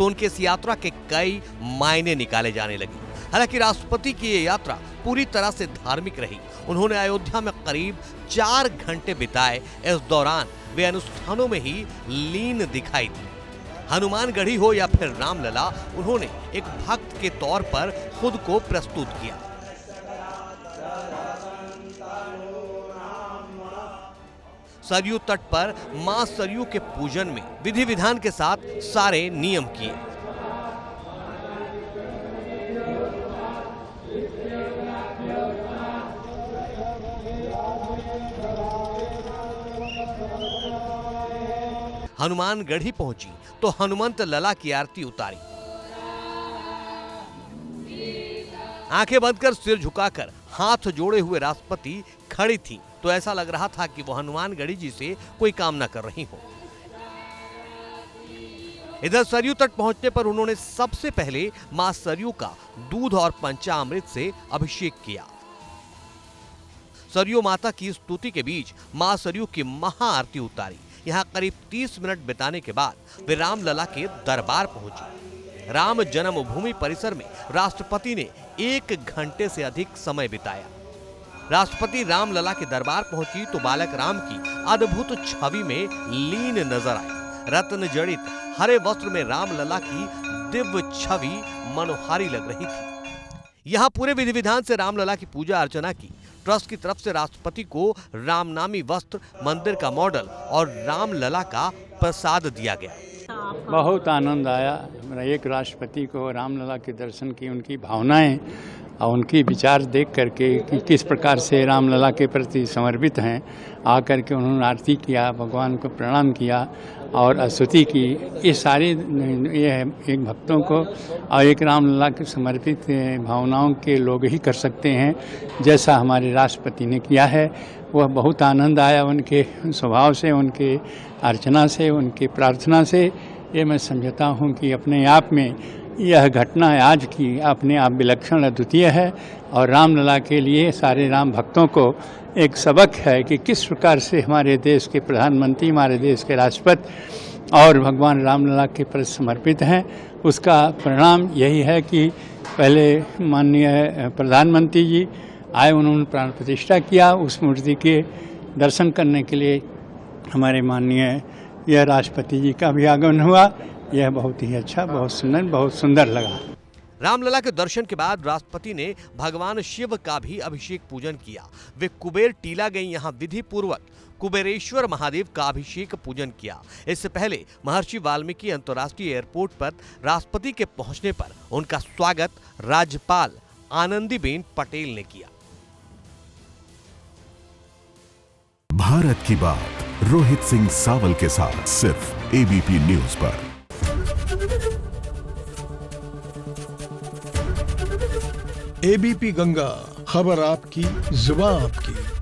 तो उनकी इस यात्रा के कई मायने निकाले जाने लगे। हालांकि राष्ट्रपति की ये यात्रा पूरी तरह से धार्मिक रही। उन्होंने अयोध्या में करीब 4 घंटे बिताए। इस दौरान वे अनुष्ठानों में ही लीन दिखाई दी। हनुमानगढ़ी हो या फिर रामलला, उन्होंने एक भक्त के तौर पर खुद को प्रस्तुत किया। सरयू तट पर मां सरयू के पूजन में विधि विधान के साथ सारे नियम किए। हनुमानगढ़ी पहुंची तो हनुमंत लला की आरती उतारी। आंखें बंद कर सिर झुकाकर हाथ जोड़े हुए राष्ट्रपति खड़ी थीं, तो ऐसा लग रहा था कि वो हनुमानगढ़ी जी से कोई कामना कर रही हो। इधर सरयू तट पहुंचने पर उन्होंने सबसे पहले मां सरयू का दूध और पंचामृत से अभिषेक किया। सरयू माता की स्तुति के बीच मां सरयू की महाआरती उतारी। यहाँ करीब 30 मिनट बिताने के बाद वे रामलला के दरबार पहुंचे। राम जन्मभूमि परिसर में राष्ट्रपति ने 1 घंटे से अधिक समय बिताया। राष्ट्रपति रामलला के दरबार पहुंची तो बालक राम की अद्भुत छवि में लीन नजर आई। रत्न जड़ित हरे वस्त्र में रामलला की दिव्य छवि मनोहारी लग रही थी। यहाँ पूरे विधि विधान से रामलला की पूजा अर्चना की। ट्रस्ट की तरफ से राष्ट्रपति को रामनामी वस्त्र, मंदिर का मॉडल और रामलला का प्रसाद दिया गया। बहुत आनंद आया। एक राष्ट्रपति को रामलला के दर्शन की उनकी भावनाएं और उनकी विचार देख करके कि किस प्रकार से रामलला के प्रति समर्पित हैं, आकर के उन्होंने आरती किया, भगवान को प्रणाम किया और स्तुति की। ये सारे ये एक भक्तों को और एक रामलला के समर्पित भावनाओं के लोग ही कर सकते हैं, जैसा हमारे राष्ट्रपति ने किया है। वह बहुत आनंद आया उनके स्वभाव से, उनके अर्चना से, उनके प्रार्थना से। ये मैं समझता हूँ कि अपने आप में यह घटना आज की अपने आप विलक्षण अद्वितीय है और रामलला के लिए सारे राम भक्तों को एक सबक है कि किस प्रकार से हमारे देश के प्रधानमंत्री, हमारे देश के राष्ट्रपति और भगवान रामलला के प्रति समर्पित हैं। उसका परिणाम यही है कि पहले माननीय प्रधानमंत्री जी आए, उन्होंने प्राण प्रतिष्ठा किया। उस मूर्ति के दर्शन करने के लिए हमारे माननीय यह राष्ट्रपति जी का भी आगमन हुआ। यह बहुत ही अच्छा, बहुत सुंदर लगा। रामलला के दर्शन के बाद राष्ट्रपति ने भगवान शिव का भी अभिषेक पूजन किया। वे कुबेर टीला गई, यहाँ विधि पूर्वक कुबेरेश्वर महादेव का अभिषेक पूजन किया। इससे पहले महर्षि वाल्मीकि अंतर्राष्ट्रीय एयरपोर्ट पर राष्ट्रपति के पहुंचने पर उनका स्वागत राज्यपाल आनंदीबेन पटेल ने किया। भारत की बात रोहित सिंह सावल के साथ सिर्फ एबीपी न्यूज पर। एबीपी गंगा, खबर आपकी, जुबान आपकी।